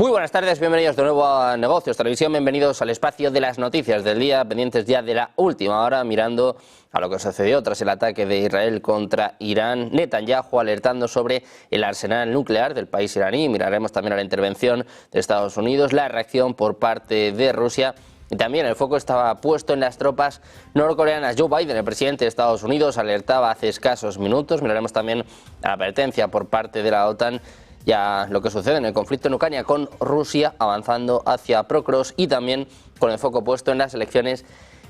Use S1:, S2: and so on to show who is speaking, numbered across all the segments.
S1: Muy buenas tardes, bienvenidos de nuevo a Negocios Televisión, bienvenidos al espacio de las noticias del día, pendientes ya de la última hora, mirando a lo que sucedió tras el ataque de Israel contra Irán. Netanyahu alertando sobre el arsenal nuclear del país iraní. Miraremos también a la intervención de Estados Unidos, la reacción por parte de Rusia. Y también el foco estaba puesto en las tropas norcoreanas. Joe Biden, el presidente de Estados Unidos, alertaba hace escasos minutos. Miraremos también a la advertencia por parte de la OTAN y a lo que sucede en el conflicto en Ucrania con Rusia avanzando hacia Procros y también con el foco puesto en las elecciones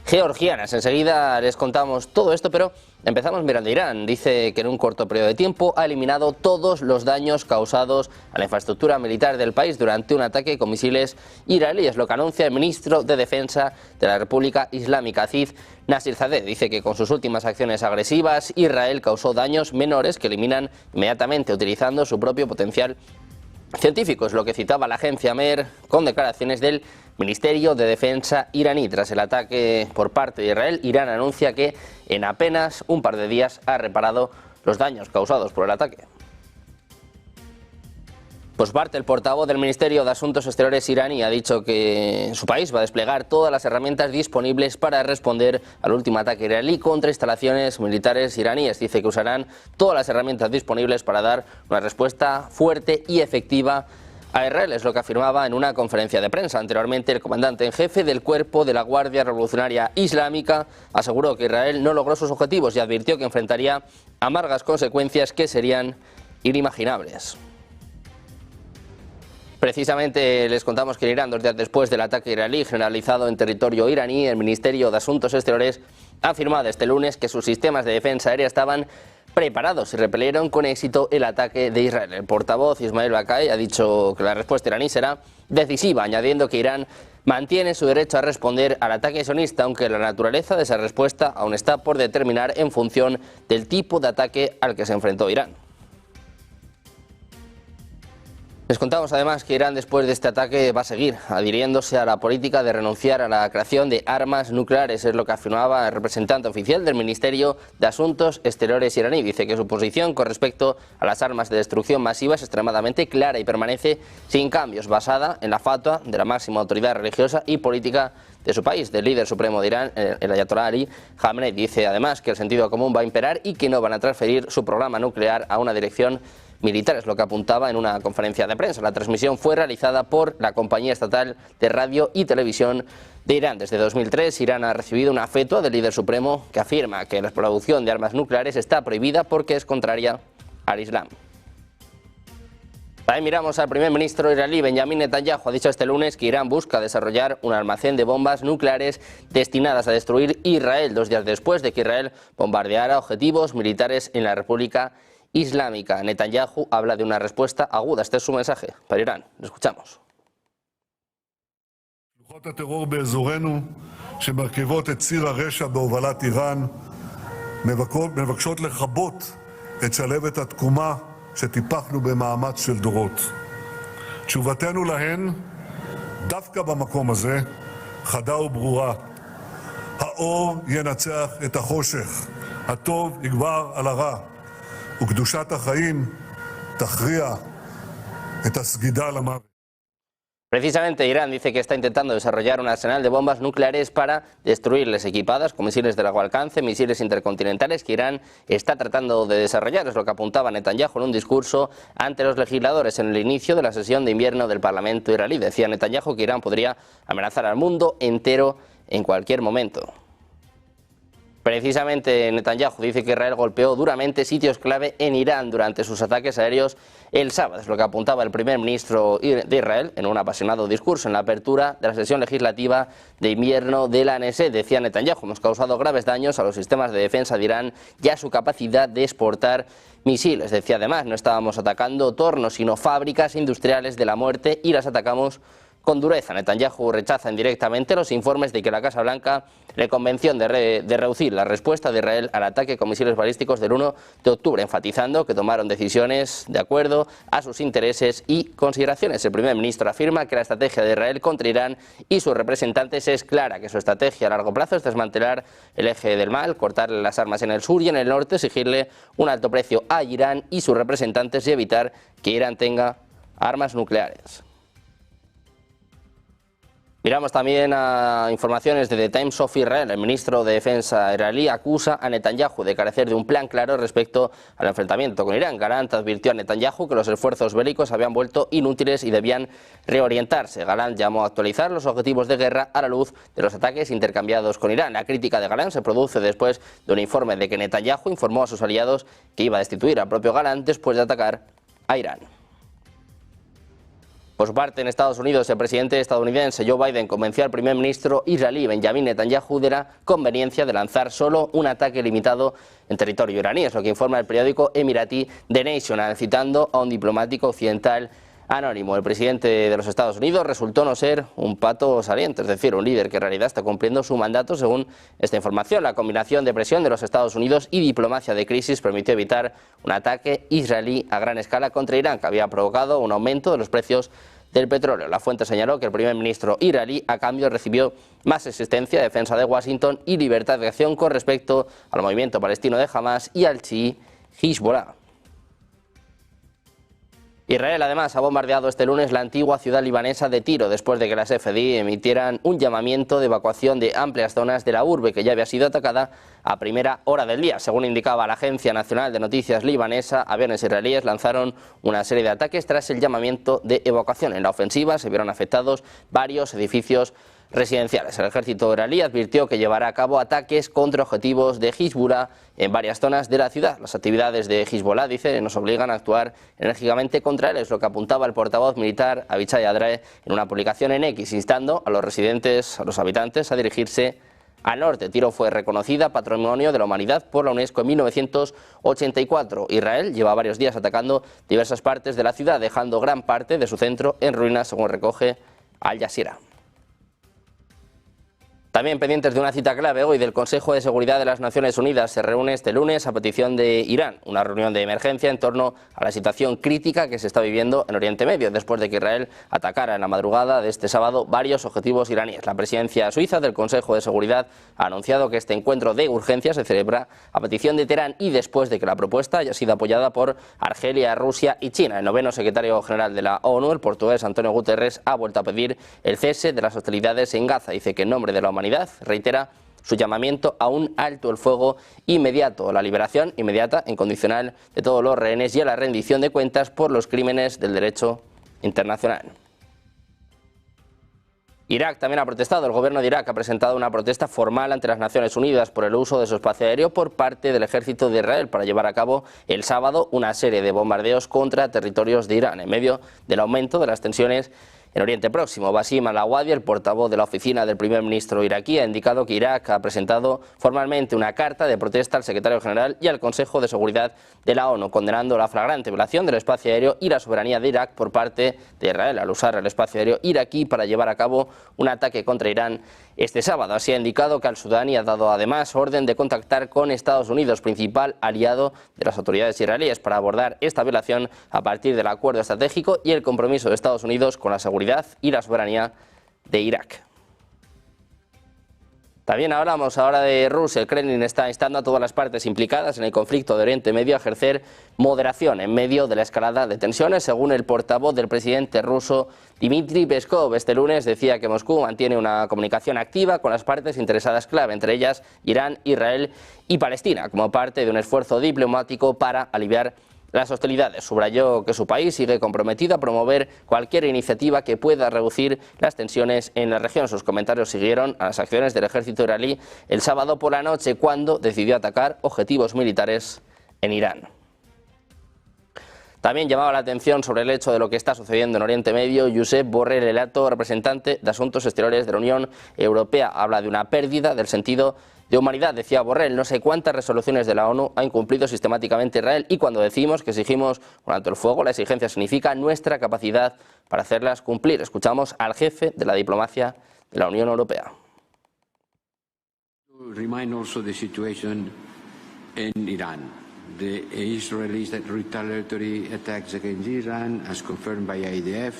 S1: georgianas. Enseguida les contamos todo esto, pero empezamos mirando a Irán. Dice que en un corto periodo de tiempo ha eliminado todos los daños causados a la infraestructura militar del país durante un ataque con misiles iraníes, lo que anuncia el ministro de Defensa de la República Islámica, Aziz Nasirzadeh. Dice que con sus últimas acciones agresivas, Israel causó daños menores que eliminan inmediatamente utilizando su propio potencial científico. Es lo que citaba la agencia MER con declaraciones del Ministerio de Defensa iraní. Tras el ataque por parte de Israel, Irán anuncia que en apenas un par de días ha reparado los daños causados por el ataque. Por parte, el portavoz del Ministerio de Asuntos Exteriores iraní ha dicho que su país va a desplegar todas las herramientas disponibles para responder al último ataque israelí contra instalaciones militares iraníes. Dice que usarán todas las herramientas disponibles para dar una respuesta fuerte y efectiva a Israel, es lo que afirmaba en una conferencia de prensa. Anteriormente, el comandante en jefe del cuerpo de la Guardia Revolucionaria Islámica aseguró que Israel no logró sus objetivos y advirtió que enfrentaría amargas consecuencias que serían inimaginables. Precisamente les contamos que en Irán, 2 días después del ataque israelí generalizado en territorio iraní, el Ministerio de Asuntos Exteriores ha afirmado este lunes que sus sistemas de defensa aérea estaban preparados y repelieron con éxito el ataque de Israel. El portavoz Ismail Baqai ha dicho que la respuesta iraní será decisiva, añadiendo que Irán mantiene su derecho a responder al ataque sionista, aunque la naturaleza de esa respuesta aún está por determinar en función del tipo de ataque al que se enfrentó Irán. Les contamos además que Irán, después de este ataque, va a seguir adhiriéndose a la política de renunciar a la creación de armas nucleares. Es lo que afirmaba el representante oficial del Ministerio de Asuntos Exteriores iraní. Dice que su posición con respecto a las armas de destrucción masiva es extremadamente clara y permanece sin cambios, basada en la fatwa de la máxima autoridad religiosa y política de su país, del líder supremo de Irán, el Ayatollah Ali Khamenei. Dice además que el sentido común va a imperar y que no van a transferir su programa nuclear a una dirección militar, es lo que apuntaba en una conferencia de prensa. La transmisión fue realizada por la compañía estatal de radio y televisión de Irán. Desde 2003, Irán ha recibido una fetua del líder supremo que afirma que la producción de armas nucleares está prohibida porque es contraria al Islam. También miramos al primer ministro israelí, Benjamin Netanyahu. Ha dicho este lunes que Irán busca desarrollar un almacén de bombas nucleares destinadas a destruir Israel, 2 días después de que Israel bombardeara objetivos militares en la República Islámica. Netanyahu habla de una respuesta aguda. Este es su mensaje para Irán. Lo escuchamos.
S2: שלוחות הטרור באזורנו, שמרכיבות את ציר הרשע בהובלת איראן, מבקשות לכבות את שלהבת התקומה שטיפחנו במאמץ של דורות. תשובתנו להן, דווקא במקום הזה, חדה וברורה. האור ינצח את החושך, הטוב יגבר על הרע. וקדושת החיים תכריע את הסגידה למוות.
S1: Precisamente Irán dice que está intentando desarrollar un arsenal de bombas nucleares para destruirles, equipadas con misiles de largo alcance, misiles intercontinentales que Irán está tratando de desarrollar. Es lo que apuntaba Netanyahu en un discurso ante los legisladores en el inicio de la sesión de invierno del Parlamento israelí. Decía Netanyahu que Irán podría amenazar al mundo entero en cualquier momento. Precisamente Netanyahu dice que Israel golpeó duramente sitios clave en Irán durante sus ataques aéreos el sábado. Es lo que apuntaba el primer ministro de Israel en un apasionado discurso en la apertura de la sesión legislativa de invierno de la ANC. Decía Netanyahu: hemos causado graves daños a los sistemas de defensa de Irán y a su capacidad de exportar misiles. Decía además: no estábamos atacando tornos, sino fábricas industriales de la muerte y las atacamos con dureza. Netanyahu rechaza indirectamente los informes de que la Casa Blanca le convenció de reducir la respuesta de Israel al ataque con misiles balísticos del 1 de octubre, enfatizando que tomaron decisiones de acuerdo a sus intereses y consideraciones. El primer ministro afirma que la estrategia de Israel contra Irán y sus representantes es clara, que su estrategia a largo plazo es desmantelar el eje del mal, cortarle las armas en el sur y en el norte, exigirle un alto precio a Irán y sus representantes y evitar que Irán tenga armas nucleares. Miramos también a informaciones de The Times of Israel. El ministro de Defensa israelí acusa a Netanyahu de carecer de un plan claro respecto al enfrentamiento con Irán. Gallant advirtió a Netanyahu que los esfuerzos bélicos habían vuelto inútiles y debían reorientarse. Gallant llamó a actualizar los objetivos de guerra a la luz de los ataques intercambiados con Irán. La crítica de Gallant se produce después de un informe de que Netanyahu informó a sus aliados que iba a destituir al propio Gallant después de atacar a Irán. Por su parte, en Estados Unidos, el presidente estadounidense Joe Biden convenció al primer ministro israelí Benjamin Netanyahu de la conveniencia de lanzar solo un ataque limitado en territorio iraní. Es lo que informa el periódico emiratí The Nation, citando a un diplomático occidental anónimo. El presidente de los Estados Unidos resultó no ser un pato saliente, es decir, un líder que en realidad está cumpliendo su mandato. Según esta información, la combinación de presión de los Estados Unidos y diplomacia de crisis permitió evitar un ataque israelí a gran escala contra Irán, que había provocado un aumento de los precios del petróleo. La fuente señaló que el primer ministro israelí a cambio recibió más existencia, defensa de Washington y libertad de acción con respecto al movimiento palestino de Hamas y al chií Hezbollah. Israel además ha bombardeado este lunes la antigua ciudad libanesa de Tiro después de que las FDI emitieran un llamamiento de evacuación de amplias zonas de la urbe que ya había sido atacada a primera hora del día. Según indicaba la Agencia Nacional de Noticias libanesa, aviones israelíes lanzaron una serie de ataques tras el llamamiento de evacuación. En la ofensiva se vieron afectados varios edificios residenciales. El ejército israelí advirtió que llevará a cabo ataques contra objetivos de Hezbollah en varias zonas de la ciudad. Las actividades de Hezbollah, dice, nos obligan a actuar enérgicamente contra él, es lo que apuntaba el portavoz militar Avichai Adrae en una publicación en X, instando a los habitantes a dirigirse al norte. Tiro fue reconocida Patrimonio de la Humanidad por la UNESCO en 1984. Israel lleva varios días atacando diversas partes de la ciudad, dejando gran parte de su centro en ruinas, según recoge Al Jazeera. También pendientes de una cita clave hoy del Consejo de Seguridad de las Naciones Unidas. Se reúne este lunes a petición de Irán, una reunión de emergencia en torno a la situación crítica que se está viviendo en Oriente Medio, después de que Israel atacara en la madrugada de este sábado varios objetivos iraníes. La presidencia suiza del Consejo de Seguridad ha anunciado que este encuentro de urgencia se celebra a petición de Teherán y después de que la propuesta haya sido apoyada por Argelia, Rusia y China. El noveno secretario general de la ONU, el portugués António Guterres, ha vuelto a pedir el cese de las hostilidades en Gaza. Dice que en nombre de la humanidad reitera su llamamiento a un alto el fuego inmediato, la liberación inmediata e incondicional de todos los rehenes y a la rendición de cuentas por los crímenes del derecho internacional. Irak también ha protestado. El gobierno de Irak ha presentado una protesta formal ante las Naciones Unidas por el uso de su espacio aéreo por parte del ejército de Israel para llevar a cabo el sábado una serie de bombardeos contra territorios de Irán en medio del aumento de las tensiones en Oriente Próximo. Basim al-Awadi, el portavoz de la oficina del primer ministro iraquí, ha indicado que Irak ha presentado formalmente una carta de protesta al secretario general y al Consejo de Seguridad de la ONU, condenando la flagrante violación del espacio aéreo y la soberanía de Irak por parte de Israel al usar el espacio aéreo iraquí para llevar a cabo un ataque contra Irán este sábado. Así ha indicado que al-Sudani ha dado además orden de contactar con Estados Unidos, principal aliado de las autoridades israelíes, para abordar esta violación a partir del acuerdo estratégico y el compromiso de Estados Unidos con la seguridad y la soberanía de Irak. También hablamos ahora de Rusia. El Kremlin está instando a todas las partes implicadas en el conflicto de Oriente Medio a ejercer moderación en medio de la escalada de tensiones. Según el portavoz del presidente ruso Dmitry Peskov, este lunes decía que Moscú mantiene una comunicación activa con las partes interesadas clave, entre ellas Irán, Israel y Palestina, como parte de un esfuerzo diplomático para aliviar las hostilidades. Subrayó que su país sigue comprometido a promover cualquier iniciativa que pueda reducir las tensiones en la región. Sus comentarios siguieron a las acciones del ejército israelí el sábado por la noche, cuando decidió atacar objetivos militares en Irán. También llamaba la atención sobre el hecho de lo que está sucediendo en Oriente Medio. Josep Borrell, el alto representante de Asuntos Exteriores de la Unión Europea, habla de una pérdida del sentido de humanidad. Decía Borrell, no sé cuántas resoluciones de la ONU ha incumplido sistemáticamente Israel, y cuando decimos que exigimos un alto el fuego, la exigencia significa nuestra capacidad para hacerlas cumplir. Escuchamos al jefe de la diplomacia de la Unión Europea.
S3: Remind also the situation in Iran. The Israelis' retaliatory attacks against Iran, as confirmed by IDF,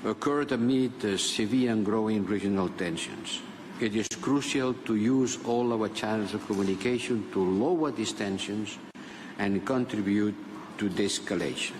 S3: occurred amid severe and growing regional tensions. It is crucial to use all our channels of communication to lower these tensions and contribute to de-escalation.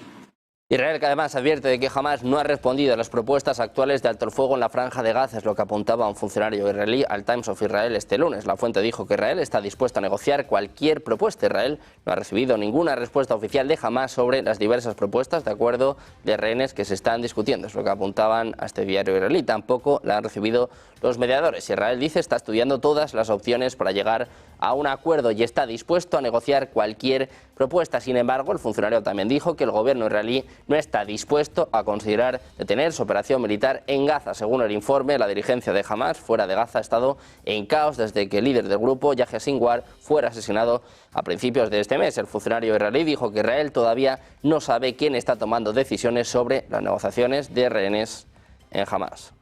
S1: Israel, que además advierte de que Hamás no ha respondido a las propuestas actuales de alto el fuego en la franja de Gaza, es lo que apuntaba un funcionario israelí al Times of Israel este lunes. La fuente dijo que Israel está dispuesto a negociar cualquier propuesta. Israel no ha recibido ninguna respuesta oficial de Hamás sobre las diversas propuestas de acuerdo de rehenes que se están discutiendo, es lo que apuntaban a este diario israelí. Tampoco la han recibido los mediadores. Israel dice está estudiando todas las opciones para llegar a un acuerdo y está dispuesto a negociar cualquier propuesta. Sin embargo, el funcionario también dijo que el gobierno israelí no está dispuesto a considerar detener su operación militar en Gaza. Según el informe, la dirigencia de Hamás fuera de Gaza ha estado en caos desde que el líder del grupo, Yahya Sinwar, fuera asesinado a principios de este mes. El funcionario israelí dijo que Israel todavía no sabe quién está tomando decisiones sobre las negociaciones de rehenes en Hamás.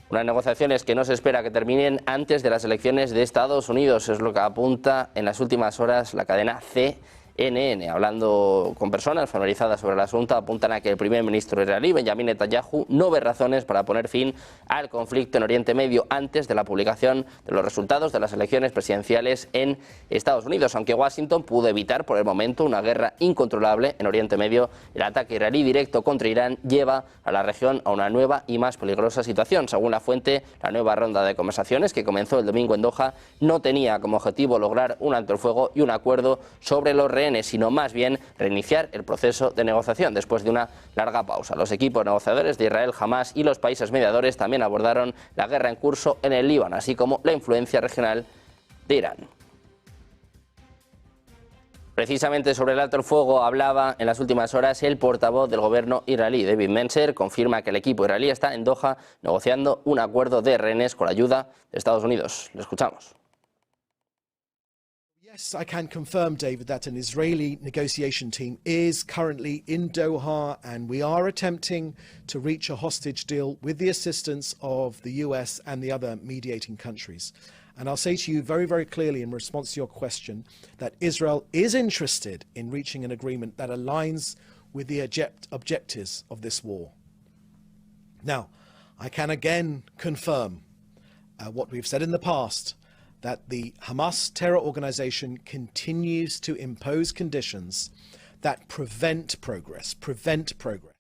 S1: Unas negociaciones que no se espera que terminen antes de las elecciones de Estados Unidos, es lo que apunta en las últimas horas la cadena CNN. Hablando con personas familiarizadas sobre el asunto, apuntan a que el primer ministro israelí, Benjamin Netanyahu, no ve razones para poner fin al conflicto en Oriente Medio antes de la publicación de los resultados de las elecciones presidenciales en Estados Unidos. Aunque Washington pudo evitar por el momento una guerra incontrolable en Oriente Medio, el ataque israelí directo contra Irán lleva a la región a una nueva y más peligrosa situación. Según la fuente, la nueva ronda de conversaciones que comenzó el domingo en Doha no tenía como objetivo lograr un alto el fuego y un acuerdo sobre los rehenes, sino más bien reiniciar el proceso de negociación después de una larga pausa. Los equipos negociadores de Israel, Hamás y los países mediadores también abordaron la guerra en curso en el Líbano, así como la influencia regional de Irán. Precisamente sobre el alto el fuego hablaba en las últimas horas el portavoz del gobierno israelí, David Mencer. Confirma que el equipo israelí está en Doha negociando un acuerdo de rehenes con la ayuda de Estados Unidos. Lo escuchamos.
S4: Yes, I can confirm, David, that an Israeli negotiation team is currently in Doha, and we are attempting to reach a hostage deal with the assistance of the US and the other mediating countries. And I'll say to you very, very clearly in response to your question that Israel is interested in reaching an agreement that aligns with the objectives of this war. Now, I can again confirm what we've said in the past, that the Hamas terror organization continues to impose conditions that prevent progress.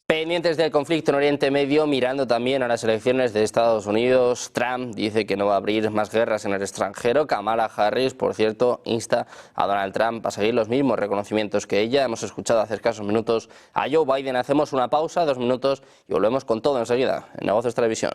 S1: Pendientes del conflicto en Oriente Medio, mirando también a las elecciones de Estados Unidos, Trump dice que no va a abrir más guerras en el extranjero. Kamala Harris, por cierto, insta a Donald Trump a seguir los mismos reconocimientos que ella. Hemos escuchado hace escasos minutos a Joe Biden. Hacemos una pausa, 2 minutos, y volvemos con todo enseguida en Negocios Televisión.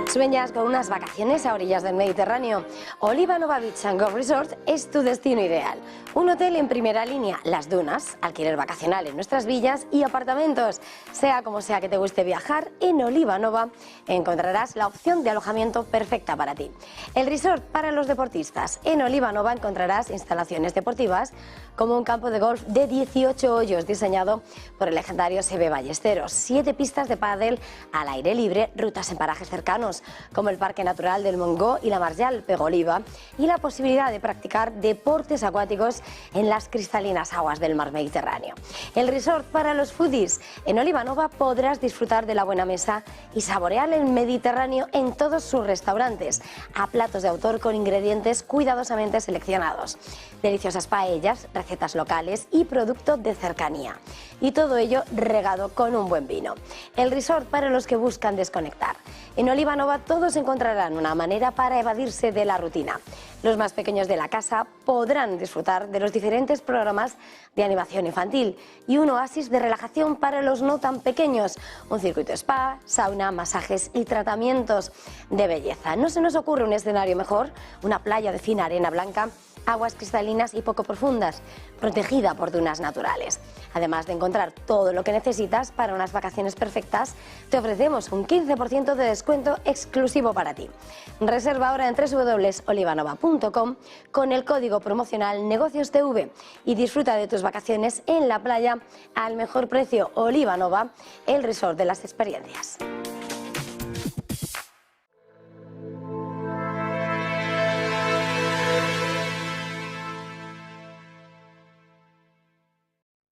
S5: Sueñas con unas vacaciones a orillas del Mediterráneo. Oliva Nova Beach and Golf Resort es tu destino ideal. Un hotel en primera línea, las dunas, alquiler vacacional en nuestras villas y apartamentos. Sea como sea que te guste viajar, en Oliva Nova encontrarás la opción de alojamiento perfecta para ti. El resort para los deportistas. En Oliva Nova encontrarás instalaciones deportivas como un campo de golf de 18 hoyos diseñado por el legendario Seve Ballesteros, 7 pistas de pádel al aire libre, rutas en parajes cercanos como el Parque Natural del Montgó y la Marjal Pegoliva, y la posibilidad de practicar deportes acuáticos en las cristalinas aguas del mar Mediterráneo. El resort para los foodies. En Oliva Nova podrás disfrutar de la buena mesa y saborear el Mediterráneo en todos sus restaurantes, a platos de autor con ingredientes cuidadosamente seleccionados, deliciosas paellas, recetas locales y producto de cercanía. Y todo ello regado con un buen vino. El resort para los que buscan desconectar. En Oliva Nova todos encontrarán una manera para evadirse de la rutina. Los más pequeños de la casa podrán disfrutar de los diferentes programas de animación infantil y un oasis de relajación para los no tan pequeños. Un circuito spa, sauna, masajes y tratamientos de belleza. No se nos ocurre un escenario mejor, una playa de fina arena blanca, aguas cristalinas y poco profundas, protegida por dunas naturales. Además de encontrar todo lo que necesitas para unas vacaciones perfectas, te ofrecemos un 15% de descuento exclusivo para ti. Reserva ahora en www.olivanova.com con el código promocional NEGOCIOSTV y disfruta de tus vacaciones en la playa al mejor precio. Oliva Nova, el resort de las experiencias.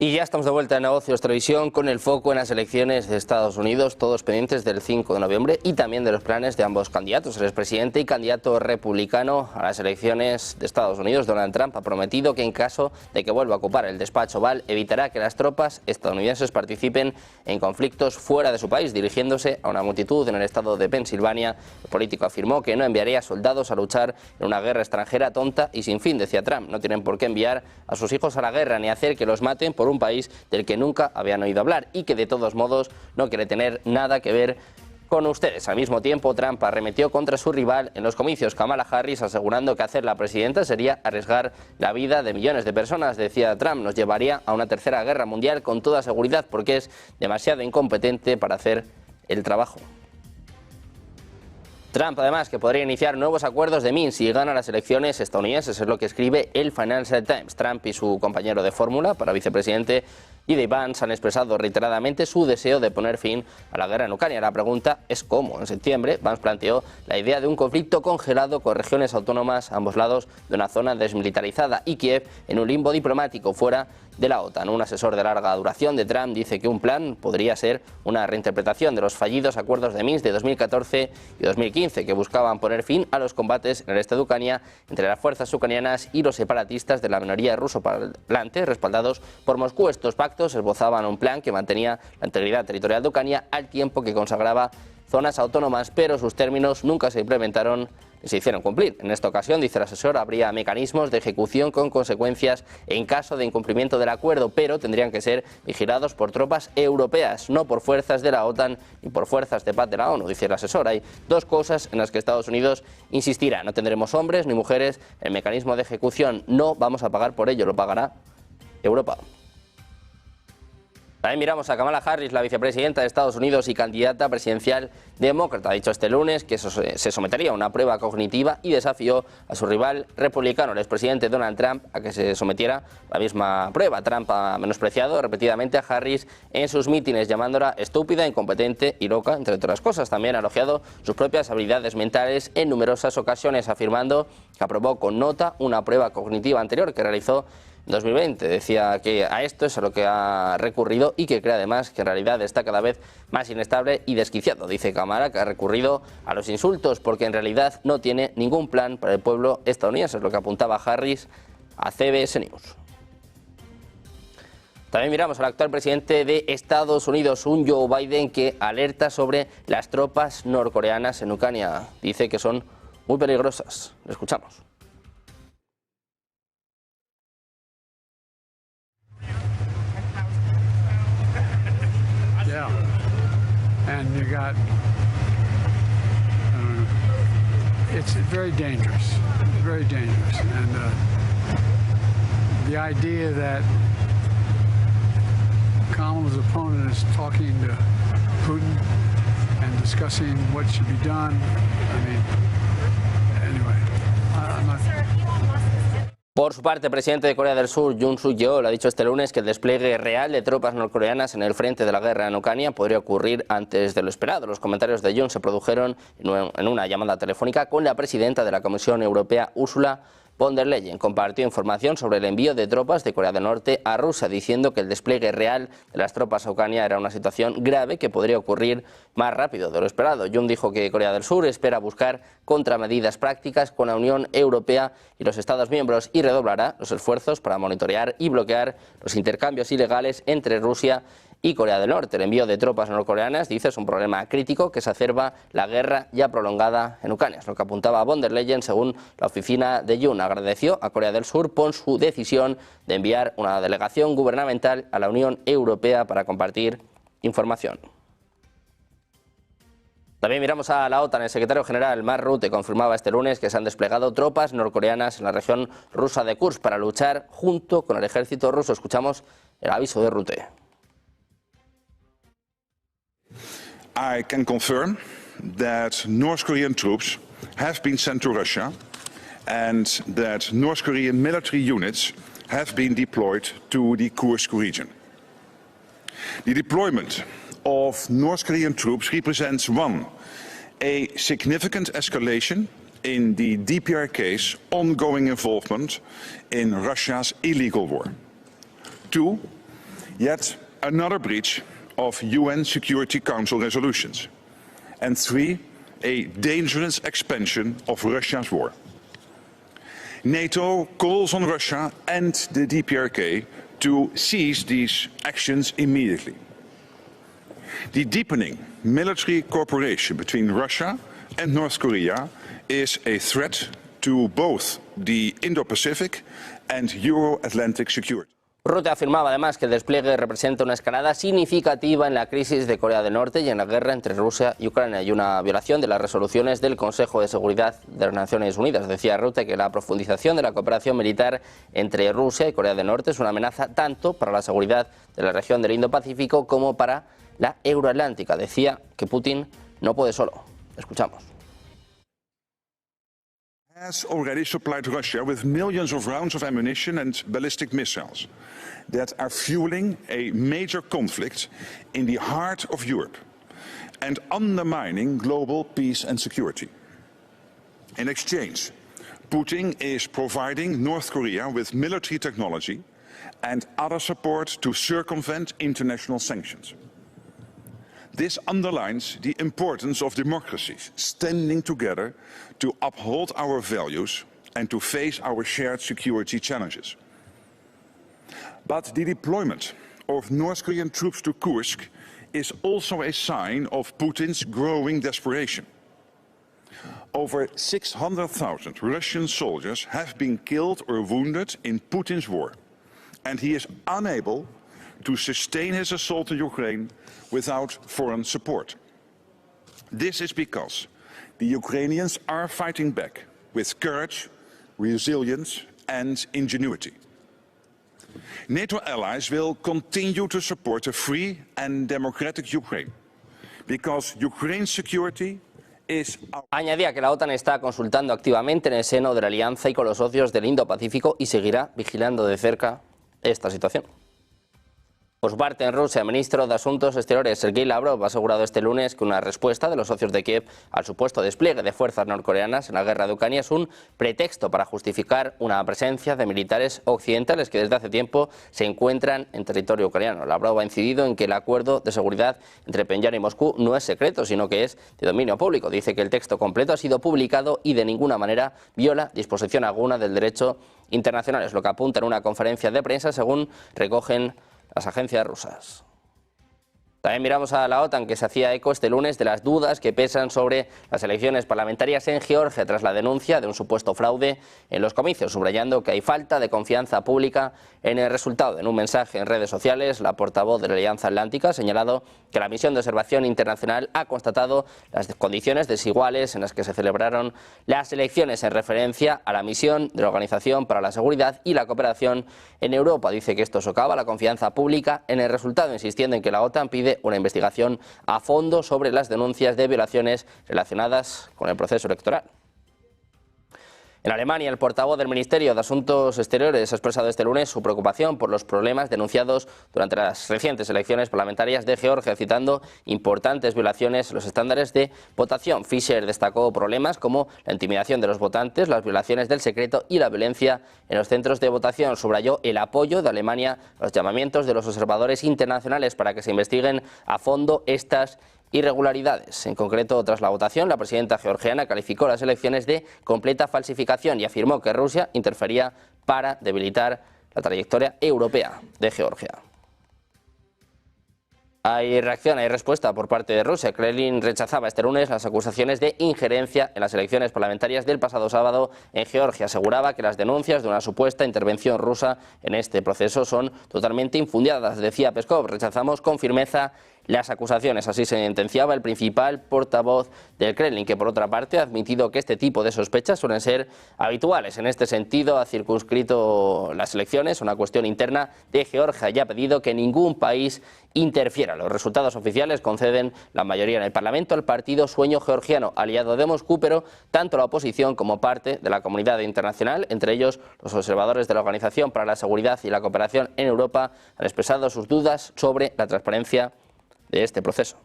S1: Y ya estamos de vuelta en Negocios Televisión con el foco en las elecciones de Estados Unidos, todos pendientes del 5 de noviembre y también de los planes de ambos candidatos. El expresidente y candidato republicano a las elecciones de Estados Unidos, Donald Trump, ha prometido que en caso de que vuelva a ocupar el despacho Oval, evitará que las tropas estadounidenses participen en conflictos fuera de su país. Dirigiéndose a una multitud en el estado de Pensilvania, el político afirmó que no enviaría soldados a luchar en una guerra extranjera tonta y sin fin. Decía Trump, no tienen por qué enviar a sus hijos a la guerra ni hacer que los maten por un país del que nunca habían oído hablar y que de todos modos no quiere tener nada que ver con ustedes. Al mismo tiempo, Trump arremetió contra su rival en los comicios, Kamala Harris, asegurando que hacer la presidenta sería arriesgar la vida de millones de personas. Decía Trump, nos llevaría a una tercera guerra mundial con toda seguridad porque es demasiado incompetente para hacer el trabajo. Trump, además, que podría iniciar nuevos acuerdos de Minsk si gana las elecciones estadounidenses, es lo que escribe el Financial Times. Trump y su compañero de fórmula para vicepresidente, J.D. Vance, han expresado reiteradamente su deseo de poner fin a la guerra en Ucrania. La pregunta es cómo. En septiembre, Vance planteó la idea de un conflicto congelado con regiones autónomas a ambos lados de una zona desmilitarizada y Kiev en un limbo diplomático fuera de la OTAN. Un asesor de larga duración de Trump dice que un plan podría ser una reinterpretación de los fallidos acuerdos de Minsk de 2014 y 2015 que buscaban poner fin a los combates en el este de Ucrania entre las fuerzas ucranianas y los separatistas de la minoría ruso-parlante respaldados por Moscú. Estos pactos esbozaban un plan que mantenía la integridad territorial de Ucrania al tiempo que consagraba zonas autónomas, pero sus términos nunca se implementaron y se hicieron cumplir. En esta ocasión, dice el asesor, habría mecanismos de ejecución con consecuencias en caso de incumplimiento del acuerdo, pero tendrían que ser vigilados por tropas europeas, no por fuerzas de la OTAN ni por fuerzas de paz de la ONU, dice el asesor. Hay dos cosas en las que Estados Unidos insistirá. No tendremos hombres ni mujeres en el mecanismo de ejecución. No vamos a pagar por ello, lo pagará Europa. También miramos a Kamala Harris, la vicepresidenta de Estados Unidos y candidata presidencial demócrata. Ha dicho este lunes que se sometería a una prueba cognitiva y desafió a su rival republicano, el expresidente Donald Trump, a que se sometiera a la misma prueba. Trump ha menospreciado repetidamente a Harris en sus mítines, llamándola estúpida, incompetente y loca, entre otras cosas. También ha elogiado sus propias habilidades mentales en numerosas ocasiones, afirmando que aprobó con nota una prueba cognitiva anterior que realizó en 2020. Decía que a esto es a lo que ha recurrido y que cree además que en realidad está cada vez más inestable y desquiciado. Dice Kamala que ha recurrido a los insultos porque en realidad no tiene ningún plan para el pueblo estadounidense, es lo que apuntaba Harris a CBS News. También miramos al actual presidente de Estados Unidos, un Joe Biden que alerta sobre las tropas norcoreanas en Ucrania. Dice que son muy peligrosas. Lo escuchamos.
S6: Yeah, and you got, it's very dangerous, and the idea that Kamala's opponent is talking to Putin and discussing what should be done, I mean, anyway, I'm not...
S1: Por su parte, el presidente de Corea del Sur, Yoon Suk-yeol, ha dicho este lunes que el despliegue real de tropas norcoreanas en el frente de la guerra en Ucrania podría ocurrir antes de lo esperado. Los comentarios de Yoon se produjeron en una llamada telefónica con la presidenta de la Comisión Europea, Ursula von der Leyen. Compartió información sobre el envío de tropas de Corea del Norte a Rusia, diciendo que el despliegue real de las tropas a Ucrania era una situación grave que podría ocurrir más rápido de lo esperado. Yoon dijo que Corea del Sur espera buscar contramedidas prácticas con la Unión Europea y los Estados miembros y redoblará los esfuerzos para monitorear y bloquear los intercambios ilegales entre Rusia y Corea del Norte. El envío de tropas norcoreanas, dice, es un problema crítico que exacerba la guerra ya prolongada en Ucrania. Es lo que apuntaba von der Leyen, según la oficina de Yoon. Agradeció a Corea del Sur por su decisión de enviar una delegación gubernamental a la Unión Europea para compartir información. También miramos a la OTAN. El secretario general Mark Rutte confirmaba este lunes que se han desplegado tropas norcoreanas en la región rusa de Kursk para luchar junto con el ejército ruso. Escuchamos el aviso de Rutte.
S7: I can confirm that North Korean troops have been sent to Russia and that North Korean military units have been deployed to the Kursk region. The deployment of North Korean troops represents, one, a significant escalation in the DPRK's ongoing involvement in Russia's illegal war. Two, Yet another breach of UN Security Council resolutions. And 3, a dangerous expansion of Russia's war. NATO calls on Russia and the DPRK to cease these actions immediately. The deepening military cooperation between Russia and North Korea is a threat to both the Indo-Pacific and Euro-Atlantic security.
S1: Rutte afirmaba además que el despliegue representa una escalada significativa en la crisis de Corea del Norte y en la guerra entre Rusia y Ucrania y una violación de las resoluciones del Consejo de Seguridad de las Naciones Unidas. Decía Rutte que la profundización de la cooperación militar entre Rusia y Corea del Norte es una amenaza tanto para la seguridad de la región del Indo-Pacífico como para la euroatlántica. Decía que Putin no puede solo. Escuchamos.
S7: Has already supplied Russia with millions of rounds of ammunition and ballistic missiles that are fueling a major conflict in the heart of Europe and undermining global peace and security. In exchange, Putin is providing North Korea with military technology and other support to circumvent international sanctions. This underlines the importance of democracies standing together to uphold our values and to face our shared security challenges. But the deployment of North Korean troops to Kursk is also a sign of Putin's growing desperation. Over 600,000 Russian soldiers have been killed or wounded in Putin's war, and he is unable to sustain his assault on Ukraine without foreign support. This is because the Ukrainians are fighting back with courage, resilience and ingenuity. NATO allies will continue to support a free and democratic Ukraine because Ukraine's security is our...
S1: Añadía que la OTAN está consultando activamente en el seno de la alianza y con los socios del Indo-Pacífico y seguirá vigilando de cerca esta situación. Por su parte, en Rusia, el ministro de Asuntos Exteriores, Sergei Lavrov, ha asegurado este lunes que una respuesta de los socios de Kiev al supuesto despliegue de fuerzas norcoreanas en la guerra de Ucrania es un pretexto para justificar una presencia de militares occidentales que desde hace tiempo se encuentran en territorio ucraniano. Lavrov ha incidido en que el acuerdo de seguridad entre Pyongyang y Moscú no es secreto, sino que es de dominio público. Dice que el texto completo ha sido publicado y de ninguna manera viola disposición alguna del derecho internacional. Es lo que apunta en una conferencia de prensa, según recogen las agencias rusas. También miramos a la OTAN, que se hacía eco este lunes de las dudas que pesan sobre las elecciones parlamentarias en Georgia tras la denuncia de un supuesto fraude en los comicios, subrayando que hay falta de confianza pública en el resultado. En un mensaje en redes sociales, la portavoz de la Alianza Atlántica ha señalado que la misión de observación internacional ha constatado las condiciones desiguales en las que se celebraron las elecciones en referencia a la misión de la Organización para la Seguridad y la Cooperación en Europa. Dice que esto socava la confianza pública en el resultado, insistiendo en que la OTAN pide una investigación a fondo sobre las denuncias de violaciones relacionadas con el proceso electoral. En Alemania, el portavoz del Ministerio de Asuntos Exteriores ha expresado este lunes su preocupación por los problemas denunciados durante las recientes elecciones parlamentarias de Georgia, citando importantes violaciones en los estándares de votación. Fischer destacó problemas como la intimidación de los votantes, las violaciones del secreto y la violencia en los centros de votación. Subrayó el apoyo de Alemania a los llamamientos de los observadores internacionales para que se investiguen a fondo estas irregularidades. En concreto, tras la votación, la presidenta georgiana calificó las elecciones de completa falsificación y afirmó que Rusia interfería para debilitar la trayectoria europea de Georgia. Hay reacción, hay respuesta por parte de Rusia. Kremlin rechazaba este lunes las acusaciones de injerencia en las elecciones parlamentarias del pasado sábado en Georgia. Aseguraba que las denuncias de una supuesta intervención rusa en este proceso son totalmente infundadas. Decía Peskov: rechazamos con firmeza las acusaciones. Así se sentenciaba el principal portavoz del Kremlin, que por otra parte ha admitido que este tipo de sospechas suelen ser habituales. En este sentido, ha circunscrito las elecciones a una cuestión interna de Georgia y ha pedido que ningún país interfiera. Los resultados oficiales conceden la mayoría en el Parlamento al partido Sueño Georgiano, aliado de Moscú, pero tanto la oposición como parte de la comunidad internacional, entre ellos los observadores de la Organización para la Seguridad y la Cooperación en Europa, han expresado sus dudas sobre la transparencia de este proceso.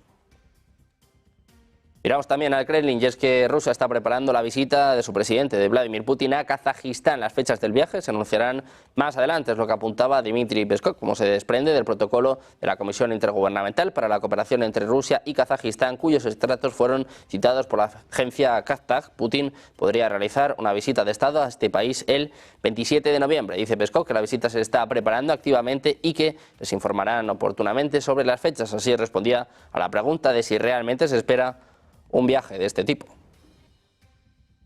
S1: Miramos también al Kremlin, y es que Rusia está preparando la visita de su presidente, de Vladimir Putin, a Kazajistán. Las fechas del viaje se anunciarán más adelante, es lo que apuntaba Dmitry Peskov, como se desprende del protocolo de la Comisión Intergubernamental para la Cooperación entre Rusia y Kazajistán, cuyos extractos fueron citados por la agencia Kaztak. Putin podría realizar una visita de Estado a este país el 27 de noviembre. Dice Peskov que la visita se está preparando activamente y que les informarán oportunamente sobre las fechas. Así respondía a la pregunta de si realmente se espera un viaje de este tipo.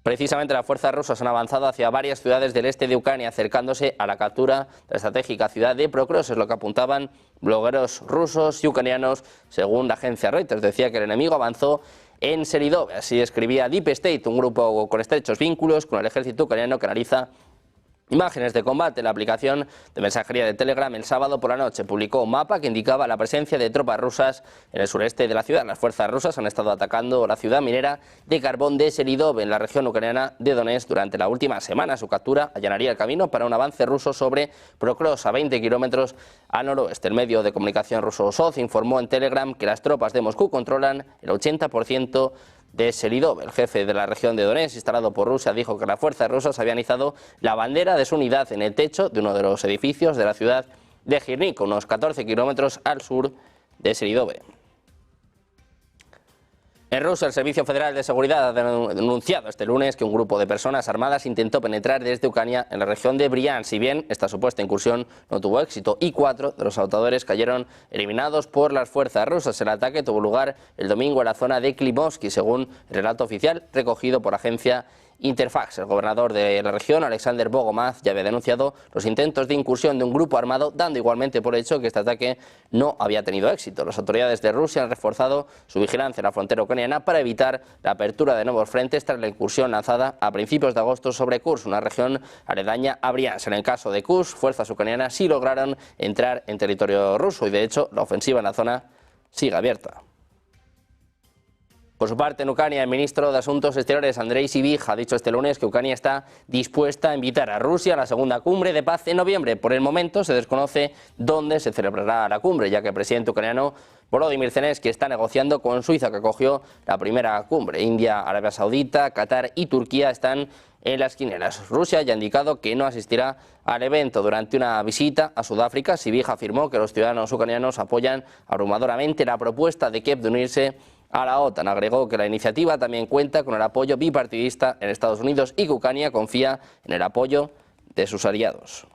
S1: Precisamente las fuerzas rusas han avanzado hacia varias ciudades del este de Ucrania, acercándose a la captura de la estratégica ciudad de Prokros, es lo que apuntaban blogueros rusos y ucranianos, según la agencia Reuters. Decía que el enemigo avanzó en Seridove, así escribía Deep State, un grupo con estrechos vínculos con el ejército ucraniano que analiza imágenes de combate. La aplicación de mensajería de Telegram el sábado por la noche publicó un mapa que indicaba la presencia de tropas rusas en el sureste de la ciudad. Las fuerzas rusas han estado atacando la ciudad minera de carbón de Seridove en la región ucraniana de Donetsk durante la última semana. Su captura allanaría el camino para un avance ruso sobre Prokros, a 20 kilómetros al noroeste. El medio de comunicación ruso Soz informó en Telegram que las tropas de Moscú controlan el 80% de Seridove. El jefe de la región de Donetsk, instalado por Rusia, dijo que las fuerzas rusas habían izado la bandera de su unidad en el techo de uno de los edificios de la ciudad de Girnik, unos 14 kilómetros al sur de Seridove. En Rusia, el Servicio Federal de Seguridad ha denunciado este lunes que un grupo de personas armadas intentó penetrar desde Ucrania en la región de Briansk. Si bien esta supuesta incursión no tuvo éxito y 4 de los saltadores cayeron eliminados por las fuerzas rusas. El ataque tuvo lugar el domingo en la zona de Klimovsky, según el relato oficial recogido por la agencia Interfax. El gobernador de la región, Alexander Bogomaz, ya había denunciado los intentos de incursión de un grupo armado, dando igualmente por hecho que este ataque no había tenido éxito. Las autoridades de Rusia han reforzado su vigilancia en la frontera ucraniana para evitar la apertura de nuevos frentes tras la incursión lanzada a principios de agosto sobre Kursk, una región aledaña a Briansk. En el caso de Kursk, fuerzas ucranianas sí lograron entrar en territorio ruso y, de hecho, la ofensiva en la zona sigue abierta. Por su parte, en Ucrania, el ministro de Asuntos Exteriores, Andrei Sybiha, ha dicho este lunes que Ucrania está dispuesta a invitar a Rusia a la segunda cumbre de paz en noviembre. Por el momento se desconoce dónde se celebrará la cumbre, ya que el presidente ucraniano Volodymyr Zelensky está negociando con Suiza, que acogió la primera cumbre. India, Arabia Saudita, Qatar y Turquía están en las quinielas. Rusia ya ha indicado que no asistirá al evento. Durante una visita a Sudáfrica, Sybiha afirmó que los ciudadanos ucranianos apoyan abrumadoramente la propuesta de Kiev de unirse a la OTAN. Agregó que la iniciativa también cuenta con el apoyo bipartidista en Estados Unidos y que Ucrania confía en el apoyo de sus aliados.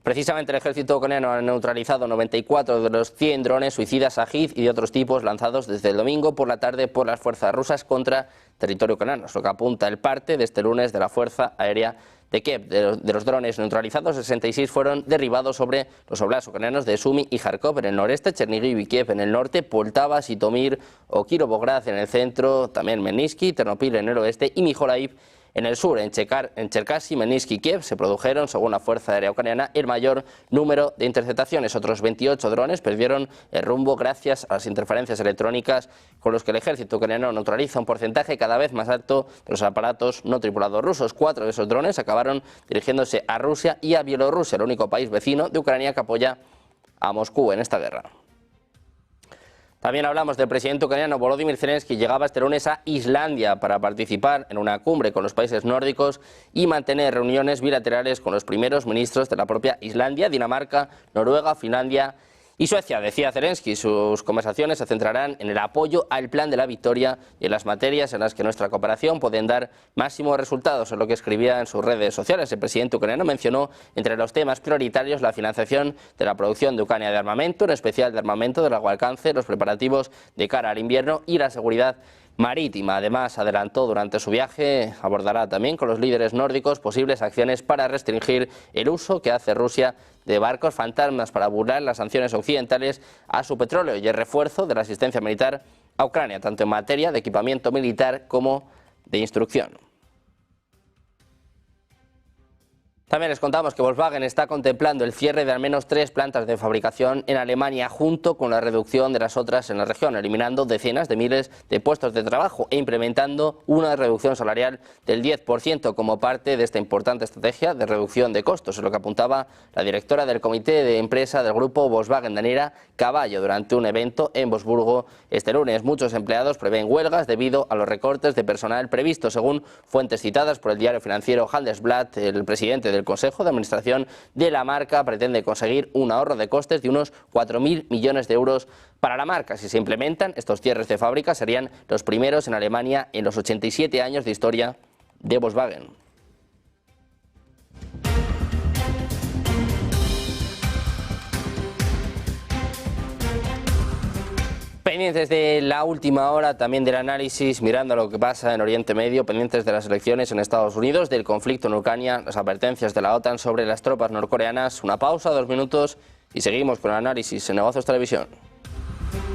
S1: Precisamente el ejército ucraniano ha neutralizado 94 de los 100 drones suicidas Shahid y de otros tipos lanzados desde el domingo por la tarde por las fuerzas rusas contra territorio ucraniano, lo que apunta el parte de este lunes de la Fuerza Aérea de Kiev. De los drones neutralizados, 66 fueron derribados sobre los oblasts ucranianos de Sumy y Kharkov en el noreste, Chernihiv y Kiev en el norte, Poltava, Sitomir o Kirovograd en el centro, también Melnitsky, Ternopil en el oeste y Mykolaiv en el sur. En Cherkasy, Melnitsky y Kiev se produjeron, según la Fuerza Aérea Ucraniana, el mayor número de interceptaciones. Otros 28 drones perdieron el rumbo gracias a las interferencias electrónicas con los que el ejército ucraniano neutraliza un porcentaje cada vez más alto de los aparatos no tripulados rusos. 4 de esos drones acabaron dirigiéndose a Rusia y a Bielorrusia, el único país vecino de Ucrania que apoya a Moscú en esta guerra. También hablamos del presidente ucraniano Volodymyr Zelensky. Llegaba este lunes a Islandia para participar en una cumbre con los países nórdicos y mantener reuniones bilaterales con los primeros ministros de la propia Islandia, Dinamarca, Noruega, Finlandia y Suecia. Decía Zelensky, sus conversaciones se centrarán en el apoyo al Plan de la Victoria y en las materias en las que nuestra cooperación pueden dar máximos resultados, es lo que escribía en sus redes sociales. El presidente ucraniano mencionó entre los temas prioritarios la financiación de la producción de Ucrania de armamento, en especial de armamento de largo alcance, los preparativos de cara al invierno y la seguridad marítima. Además, adelantó durante su viaje, abordará también con los líderes nórdicos posibles acciones para restringir el uso que hace Rusia de barcos fantasmas para burlar las sanciones occidentales a su petróleo y el refuerzo de la asistencia militar a Ucrania, tanto en materia de equipamiento militar como de instrucción. También les contamos que Volkswagen está contemplando el cierre de al menos 3 plantas de fabricación en Alemania, junto con la reducción de las otras en la región, eliminando decenas de miles de puestos de trabajo e implementando una reducción salarial del 10% como parte de esta importante estrategia de reducción de costos, es lo que apuntaba la directora del comité de empresa del grupo Volkswagen, Daniela Caballo, durante un evento en Wolfsburgo este lunes. Muchos empleados prevén huelgas debido a los recortes de personal previstos, según fuentes citadas por el diario financiero Handelsblatt. El presidente del Consejo de Administración de la marca pretende conseguir un ahorro de costes de unos 4.000 millones de euros para la marca. Si se implementan, estos cierres de fábrica serían los primeros en Alemania en los 87 años de historia de Volkswagen. Pendientes de la última hora, también del análisis, mirando a lo que pasa en Oriente Medio, pendientes de las elecciones en Estados Unidos, del conflicto en Ucrania, las advertencias de la OTAN sobre las tropas norcoreanas. Una pausa, 2 minutos, y seguimos con el análisis en Negocios Televisión.